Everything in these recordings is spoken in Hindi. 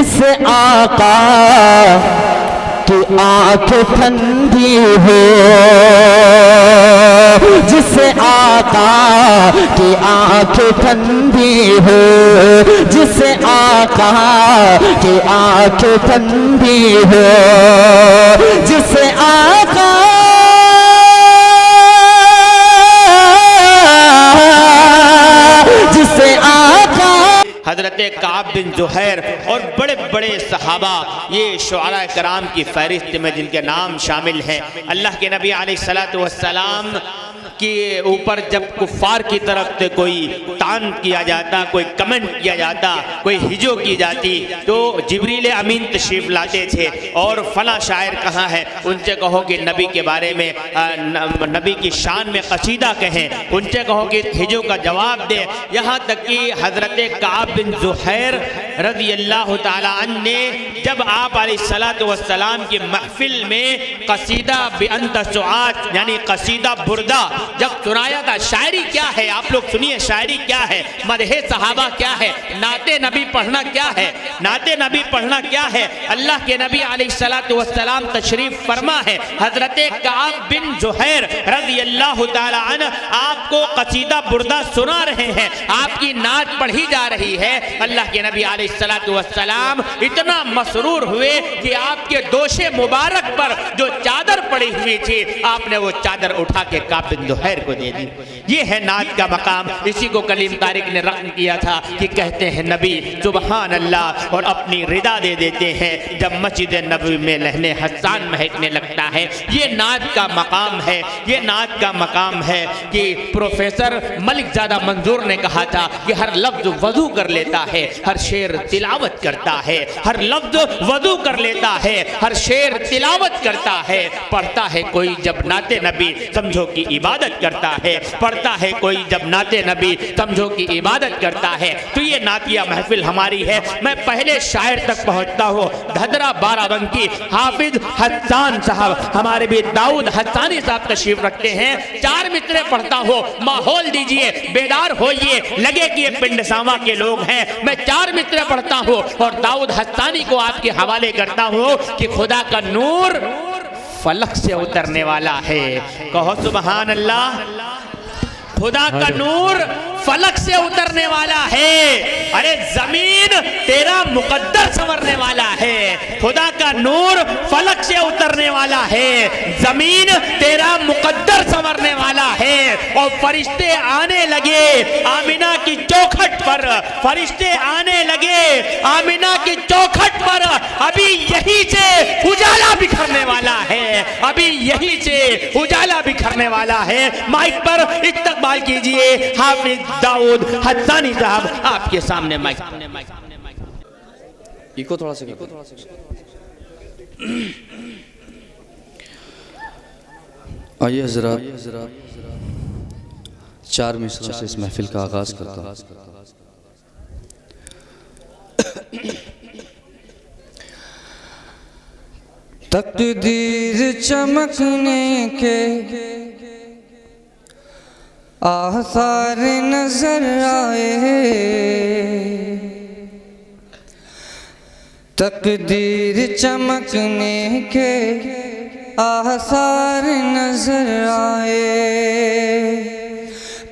जिससे आका की आंख ठंडी हो, जिससे आका की आंख ठंडी हो, जिससे आका की आंख ठंडी हो, जिससे आका जिससे आका। हज़रत काब बिन ज़ुहैर और बड़े बड़े सहाबा ये शुअरा कराम की फहरिस्त में जिनके नाम शामिल हैं। अल्लाह के नबी अलैहिस्सलातु वस्सलाम के ऊपर जब कुफ़ार की तरफ से कोई तान किया जाता, कोई कमेंट किया जाता, कोई हिजो की जाती, तो जिब्रील अमीन तशरीफ़ लाते थे और फला शायर कहाँ है, उनसे कहो कि नबी के बारे में नबी की शान में कसीदा कहें, उनसे कहो कि हिजो का जवाब दे। यहाँ तक कि हज़रत काब बिन ज़ुहैर रज़ी अल्लाह ताला अन्हु ने जब आप अलैहिस्सलातु वस्सलाम की महफिल में कसीदा बिअंत सुआत यानी कसीदा बुर्दा जब सुनाया था, शायरी क्या है आप लोग सुनिए, शायरी क्या है, मदहे सहाबा क्या है, नाते नबी पढ़ना क्या है, नाते नबी पढ़ना क्या है। अल्लाह के नबी अलैहिस्सलातु वस्सलाम तशरीफ फरमा है, हज़रत काब बिन ज़ुहैर रज़ी अल्लाह ताला अन्हु आपको कसीदा बुर्दा सुना रहे हैं, आपकी नात पढ़ी जा रही है। अल्लाह के नबी अलैहिस्सलातु वस्सलाम इतना मसरूर हुए कि आपके दोशे मुबारक पर जो चादर पड़ी हुई थी, आपने वो चादर उठा के काब बिन ज़ुहैर को दे दी। ये है नात का मकाम। इसी को कलीम तारिक ने रक़म किया था कि कहते हैं नबी सुबहान अल्लाह और अपनी रिदा दे देते हैं जब मस्जिद नबवी में लहने हसन महकने लगता है। ये नात का मकाम है, ये नात का मकाम है कि प्रोफेसर मलिक ज़ादा मंजूर ने कहा था कि हर लफ्ज़ वज़ू कर लेता है, हर शेर तिलावत करता है, हर लफ्ज़ वज़ू कर लेता है, हर शेर तिलावत करता है। पढ़ता है कोई जब नाते नबी समझो कि इबादत करता है, पढ़ता है कोई जब नाते नबी समझो कि इबादत करता है। तो ये नातिया महफिल हमारी है। मैं पहले शायर तक पहुंचता हूँ। धदरा बाराबंकी हाफिज हस्सान साहब, हमारे भी दाऊद हस्सानी साहब तशरीफ रखते हैं। चार मिसरे पढ़ता हूँ, माहौल दीजिए, बेदार होइए, लगे कि ये पिंड सामा के लोग हैं। मैं चार मिसरे पढ़ता हूँ और दाऊद हस्सानी को आपके हवाले करता हूँ कि खुदा का नूर फलक से उतरने वाला है। कहो सुबहान अल्लाह। खुदा का नूर फलक से उतरने वाला है। अरे जमीन तेरा मुकद्दर संवरने वाला है। खुदा का नूर फलक से उतरने वाला है, जमीन तेरा मुकद्दर संवरने वाला है। और फरिश्ते आने लगे आमिना की चौखट पर, फरिश्ते आने लगे आमिना की चौखट पर। अभी यही से उजाला बिखरने वाला है, अभी यही से उजाला बिखरने वाला है। माइक पर इस्तकबाल कीजिए हाफिज दाऊद हस्सानी साहब, आपके सामने माइक। इको थोड़ा सा आइए हज़रात, चार मिसरों से इस महफिल का आगाज़ करता हूँ। तकदीर चमकने के आसार नजर आए, तकदीर चमकने के आसार नजर आए,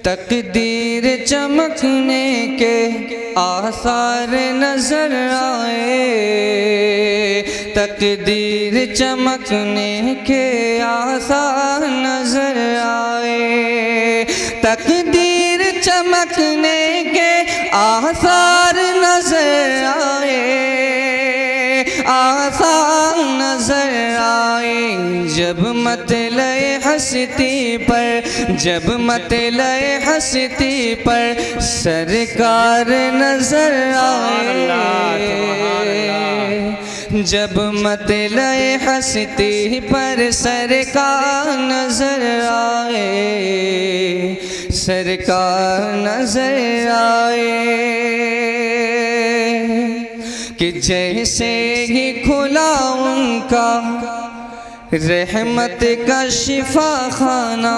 तकदीर चमकने के आसार नजर आए, तकदीर चमकने के आसार नजर आए, तकदीर चमकने के आसार नजर आए, आसार नजर आए। जब मतले हस्ती पर, जब मतले हस्ती पर सरकार नजर आए, जब मतले हस्ती पर सरकार नजर आए, सरकार नजर आए। कि जैसे ही खुला उनका रहमत का शिफा खाना,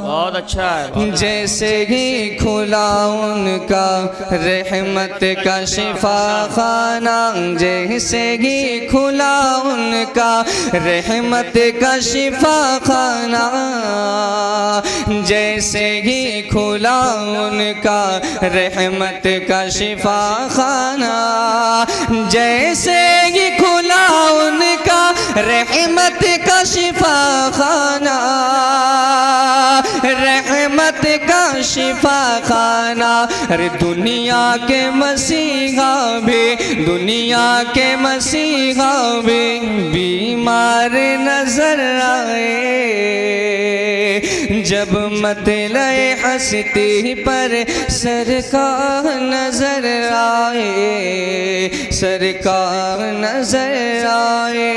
बहुत अच्छा है। जैसे ही खुला उनका रहमत का शिफा खाना, जैसे ही खुला उनका रहमत का शिफा खाना, जैसे ही खुला उनका रहमत का शिफा खाना, जैसे ही खुला उनका रहमत का शिफा खाना, रहमत का शिफा खाना। अरे दुनिया के मसीहा भी, दुनिया के मसीहा भी बीमार नजर आए, जब मतले हस्ती पर सरकार नजर आए, सरकार नजर आए।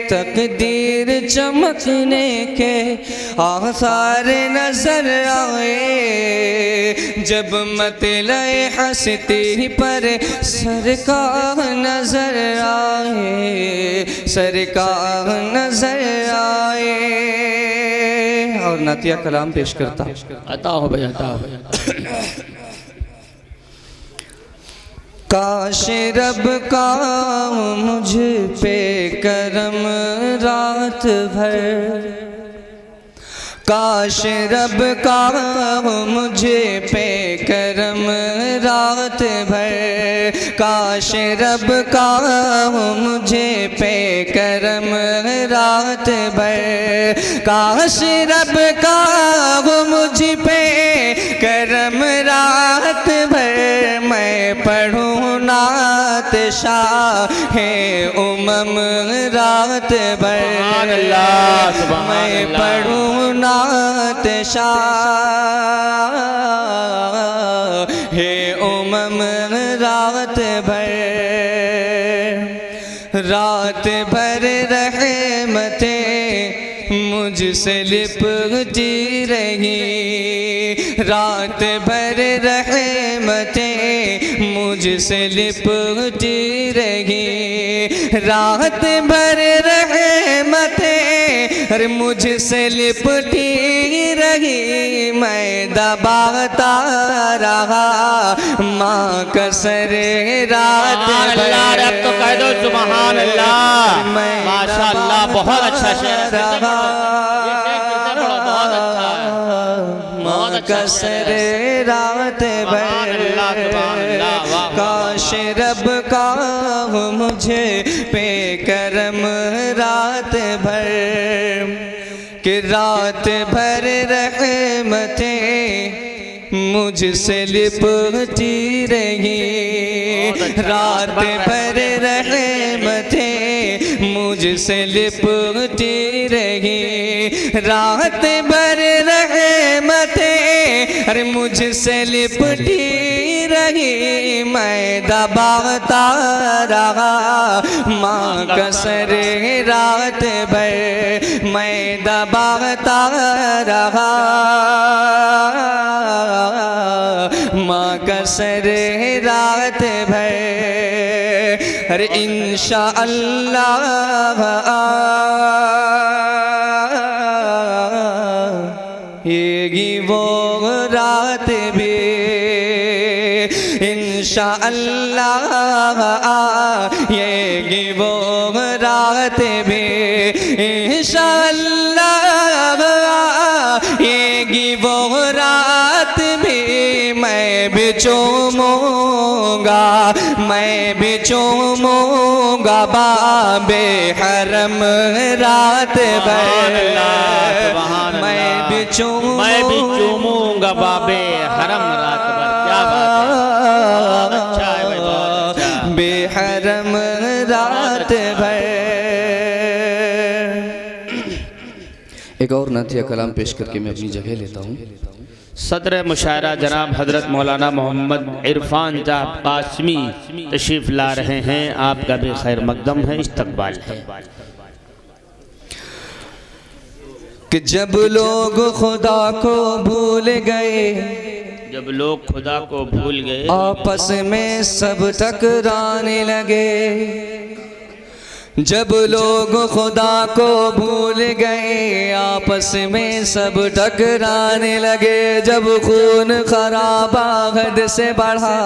तकदीर चमकने के आसार नजर आए, जब मतले हस्ती पर सरकार नजर आए, सरकार नजर आए। और नातिया कलाम पेश करता अता हो भाई, अता हो। काश रब का मुझ पे करम रात भर, काश रब का मुझे पे करम रात भर, काश रब का मुझे पे करम रात भर, काश रब का मुझ पे करम रात भर। मैं पढ़ूँ नात शाहे उमम रात भर, मैं पढ़ूँ नात शाहे उमम रात भर। रात भर रहमतें मुझसे लिपटी रही, रात भर रहमतें मुझसे लिपटी रही, रात भर रहमतें अरे मुझसे लिपटी रही। मैं दबाता रहा माँ कसर रात भर। तो कह दो सुभान अल्लाह, माशाअल्लाह, बहुत अच्छा शेर है। माँ कसर रात भर, काश रब का मुझे पे करम रात भर, कि रात भर रहमतें मुझसे लिपटी रही, रात भर रहमतें मुझसे लिपटी रही, रात भर रहमतें अरे मुझसे लिपटी रही। मैं दबाता रहा माँ कसर रात भर, मैं दबाता रहा माँ कसर रात भर। अरे इंशाअल्लाह आएगी वो रात भी, इंशाअल्लाह आएगी वो रात भी, इंशाअल्लाह आएगी वो रात भी। मैं भी चूमूंगा, मैं भी चूमूंगा बाबे हरम रात भर, मैं भी चूमूंगा बाबे हरम रात भर। क्या बात है, अच्छा है भाई, बहुत अच्छा। बेहरम रात भर। एक और नातिया कलाम पेश करके मैं अपनी जगह लेता हूँ। सदर मुशायरा जनाब हजरत मौलाना मोहम्मद इरफान साहब कासमी तशरीफ ला रहे हैं, आपका भी खैर मकदम है, इस्तकबाल है। कि जब लोग खुदा को भूल गए, जब लोग खुदा को भूल गए, आपस में सब टकराने लगे, जब लोग खुदा को भूल गए आपस में सब टकराने लगे, जब खून खराबा हद से बढ़ा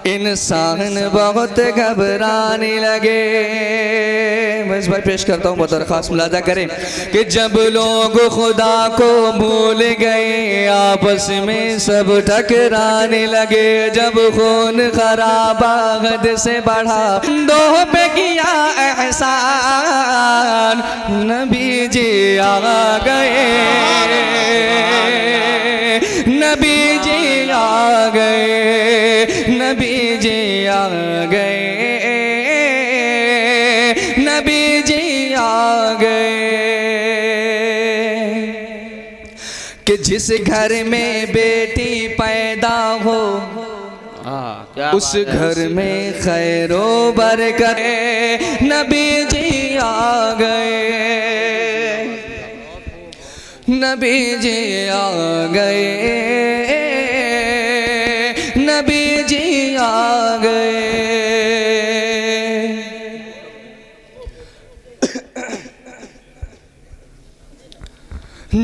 इंसान बहुत घबराने लगे। मैं इस बार पेश करता हूँ, बहुत दरख्वास्त मुलाजा करें कि जब लोग खुदा को भूल गए आपस में सब टकराने लगे, जब खून खराबा हद से बढ़ा दो पे किया एहसान नबी जी आ गए, नबी जी आ गए, नबी जी आ गए, नबी जी आ गए। कि जिस घर में बेटी पैदा हो उस घर में खैरो बरकत, नबी जी आ गए, नबी जी आ गए, नबी जी आ गए।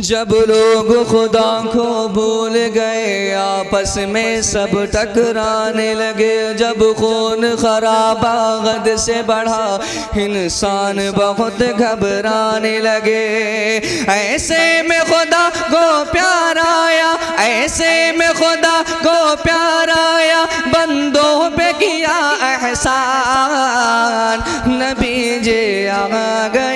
जब लोग खुदा को भूल गए आपस में सब टकराने लगे, जब खून खराबा हद से बढ़ा इंसान बहुत घबराने लगे। ऐसे में खुदा को प्यार आया, ऐसे में खुदा को प्यार आया, बंदों पे किया एहसान नबी जी आ गए,